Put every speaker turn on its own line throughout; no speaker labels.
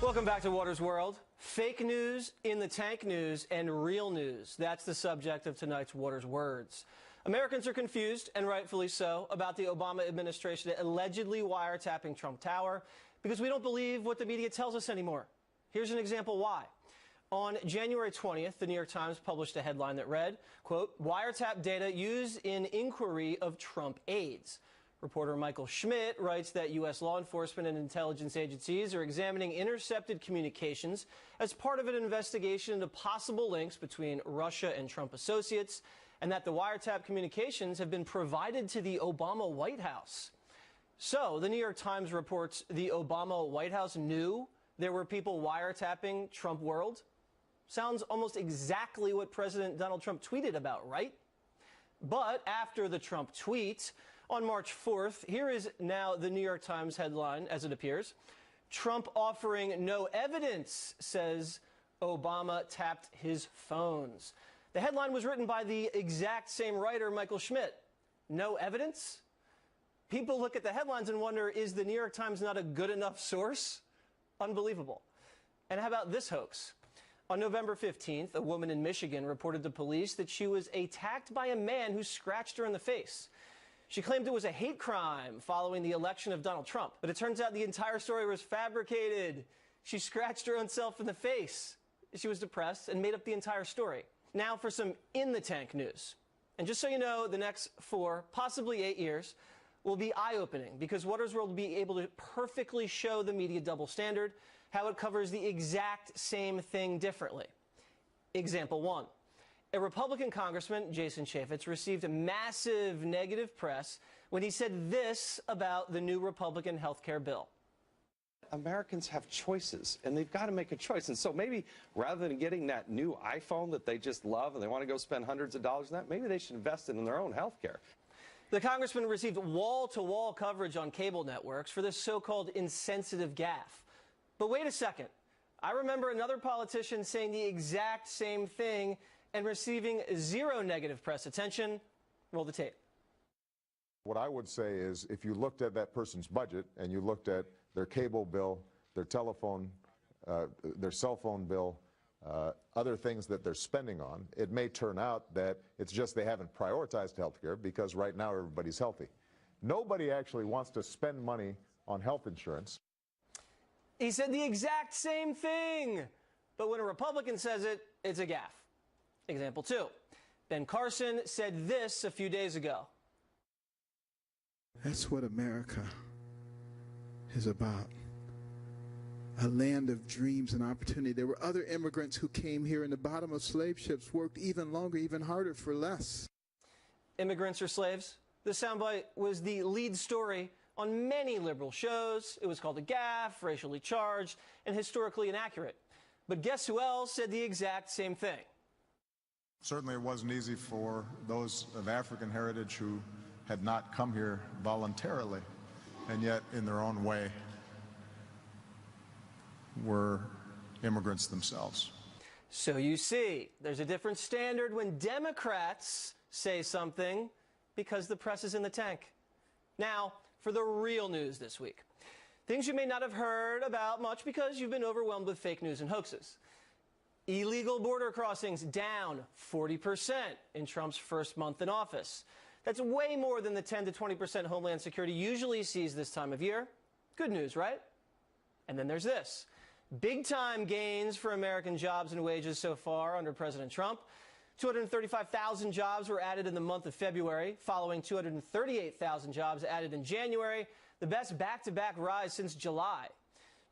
Welcome back to Water's World. Fake news, in the tank news, and real news. That's the subject of tonight's Water's Words. Americans are confused, and rightfully so, about the Obama administration allegedly wiretapping Trump Tower because we don't believe what the media tells us anymore. Here's an example why. On January 20th, the New York Times published a headline that read, quote, "Wiretap data used in inquiry of Trump aides." Reporter Michael Schmidt writes that U.S. law enforcement and intelligence agencies are examining intercepted communications as part of an investigation into possible links between Russia and Trump associates, and that the wiretap communications have been provided to the Obama White House. So, the New York Times reports the Obama White House knew there were people wiretapping Trump world? Sounds almost exactly what President Donald Trump tweeted about, right? But after the Trump tweet, on March 4th, here is now the New York Times headline, as it appears. Trump offering no evidence, says Obama tapped his phones. The headline was written by the exact same writer, Michael Schmidt. No evidence? People look at the headlines and wonder, is the New York Times not a good enough source? Unbelievable. And how about this hoax? On November 15th, a woman in Michigan reported to police that she was attacked by a man who scratched her in the face. She claimed it was a hate crime following the election of Donald Trump. But it turns out the entire story was fabricated. She scratched her own self in the face. She was depressed and made up the entire story. Now for some in-the-tank news. And just so you know, the next 4, possibly 8 years will be eye-opening because Water's World will be able to perfectly show the media double standard, how it covers the exact same thing differently. Example 1. A Republican congressman, Jason Chaffetz, received massive negative press when he said this about the new Republican health care bill.
Americans have choices, and they've got to make a choice. And so maybe rather than getting that new iPhone that they just love and they want to go spend hundreds of dollars on that, maybe they should invest it in their own health care.
The congressman received wall-to-wall coverage on cable networks for this so-called insensitive gaffe. But wait a second. I remember another politician saying the exact same thing and receiving zero negative press attention. Roll the tape.
What I would say is if you looked at that person's budget and you looked at their cable bill, their telephone, their cell phone bill, other things that they're spending on, it may turn out that it's just they haven't prioritized health care because right now everybody's healthy. Nobody actually wants to spend money on health insurance.
He said the exact same thing, but when a Republican says it, it's a gaffe. Example 2. Ben Carson said this a few days ago.
That's what America is about. A land of dreams and opportunity. There were other immigrants who came here in the bottom of slave ships, worked even longer, even harder for less.
Immigrants or slaves? This soundbite was the lead story on many liberal shows. It was called a gaffe, racially charged, and historically inaccurate. But guess who else said the exact same thing?
Certainly it wasn't easy for those of African heritage who had not come here voluntarily, and yet in their own way were immigrants themselves.
So you see, there's a different standard when Democrats say something because the press is in the tank. Now, for the real news this week. Things you may not have heard about much because you've been overwhelmed with fake news and hoaxes. Illegal border crossings down 40% in Trump's first month in office. That's way more than the 10 to 20% Homeland Security usually sees this time of year. Good news, right? And then there's this. Big-time gains for American jobs and wages so far under President Trump. 235,000 jobs were added in the month of February, following 238,000 jobs added in January, the best back-to-back rise since July.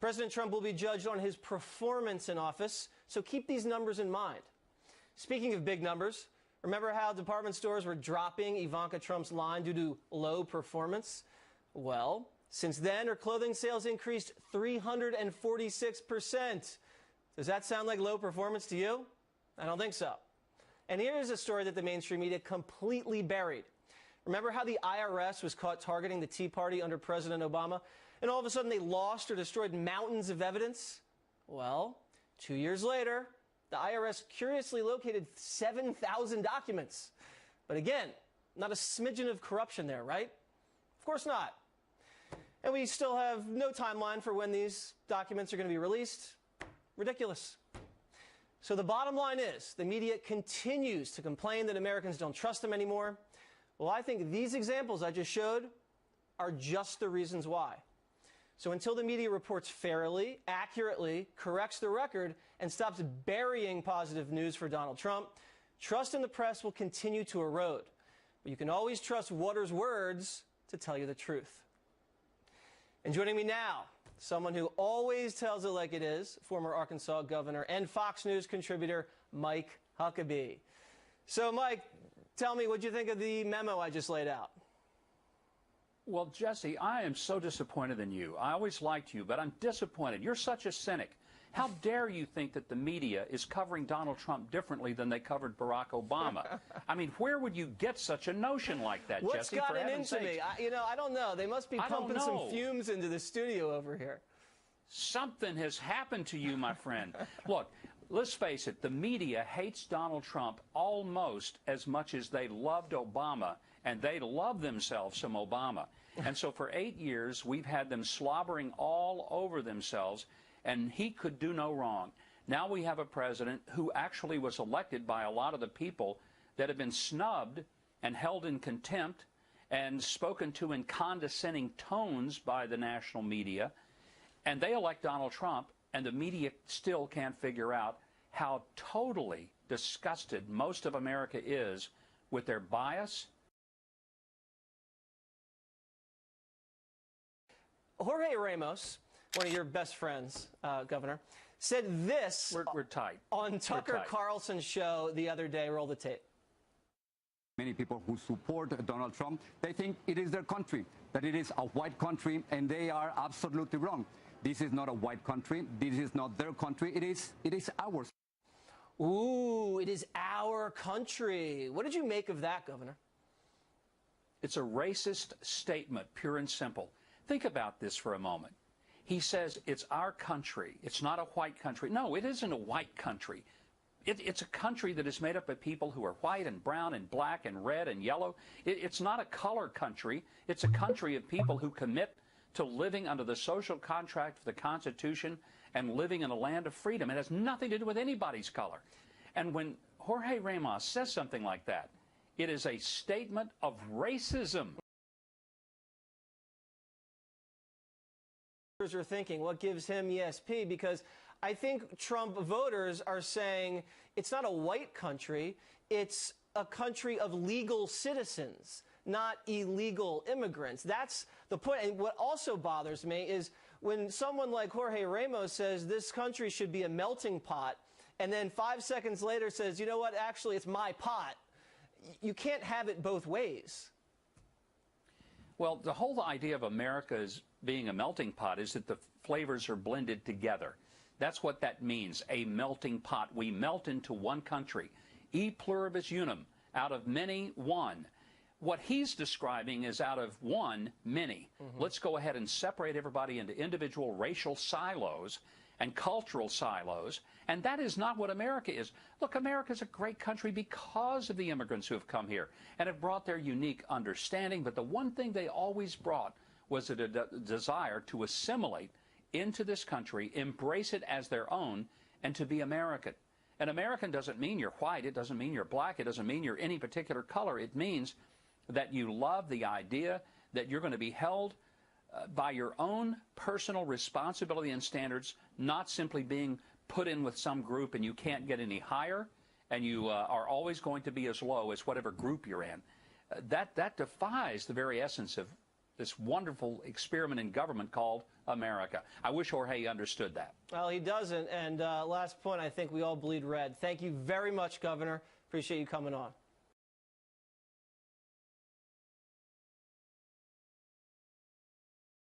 President Trump will be judged on his performance in office, so keep these numbers in mind. Speaking of big numbers, remember how department stores were dropping Ivanka Trump's line due to low performance? Well, since then, her clothing sales increased 346%. Does that sound like low performance to you? I don't think so. And here's a story that the mainstream media completely buried. Remember how the IRS was caught targeting the Tea Party under President Obama, and all of a sudden they lost or destroyed mountains of evidence? Well, 2 years later, the IRS curiously located 7,000 documents. But again, not a smidgen of corruption there, right? Of course not. And we still have no timeline for when these documents are going to be released. Ridiculous. So the bottom line is, the media continues to complain that Americans don't trust them anymore. Well, I think these examples I just showed are just the reasons why. So until the media reports fairly, accurately, corrects the record, and stops burying positive news for Donald Trump, trust in the press will continue to erode. But you can always trust Waters' words to tell you the truth. And joining me now, someone who always tells it like it is, former Arkansas governor and Fox News contributor Mike Huckabee. So, Mike, tell me, what'd you think of the memo I just laid out?
Well, Jesse, I am so disappointed in you. I always liked you, but I'm disappointed. You're such a cynic. How dare you think that the media is covering Donald Trump differently than they covered Barack Obama? I mean, where would you get such a notion like that,
What's
Jesse?
gotten into me? I don't know. They must be pumping some fumes into the studio over here.
Something has happened to you, my friend. Look, let's face it, the media hates Donald Trump almost as much as they loved Obama, and they love themselves some Obama. And so for 8 years, we've had them slobbering all over themselves, and he could do no wrong. Now we have a president who actually was elected by a lot of the people that have been snubbed and held in contempt and spoken to in condescending tones by the national media. And they elect Donald Trump, and the media still can't figure out how totally disgusted most of America is with their bias.
Jorge Ramos, one of your best friends, Governor, said this
we're tight.
On Tucker Carlson's show the other day. Roll the tape.
Many people who support Donald Trump, they think it is their country, that it is a white country, and they are absolutely wrong. This is not a white country. This is not their country. It is ours.
Ooh, it is our country. What did you make of that, Governor?
It's a racist statement, pure and simple. Think about this for a moment. He says it's our country. It's not a white country. No, it isn't a white country. It's a country that is made up of people who are white and brown and black and red and yellow. It's not a color country. It's a country of people who commit to living under the social contract of the Constitution and living in a land of freedom. It has nothing to do with anybody's color. And when Jorge Ramos says something like that, it is a statement of racism.
Are thinking, what gives him ESP? Because I think Trump voters are saying it's not a white country, it's a country of legal citizens, not illegal immigrants. That's the point. And what also bothers me is when someone like Jorge Ramos says this country should be a melting pot, and then 5 seconds later says, you know what, actually it's my pot. You can't have it both ways.
Well, the whole idea of America as being a melting pot is that the flavors are blended together. That's what that means, a melting pot. We melt into one country. E pluribus unum, out of many, one. What he's describing is out of one, many. Let's go ahead and separate everybody into individual racial silos and cultural silos, and that is not what America is. Look, America is a great country because of the immigrants who have come here and have brought their unique understanding, but the one thing they always brought was a desire to assimilate into this country, embrace it as their own, and to be American. And American doesn't mean you're white, it doesn't mean you're black, it doesn't mean you're any particular color. It means that you love the idea that you're going to be held by your own personal responsibility and standards, not simply being put in with some group and you can't get any higher, and you are always going to be as low as whatever group you're in. That defies the very essence of this wonderful experiment in government called America. I wish Jorge understood that.
Well, he doesn't. And last point, I think we all bleed red. Thank you very much, Governor. Appreciate you coming on.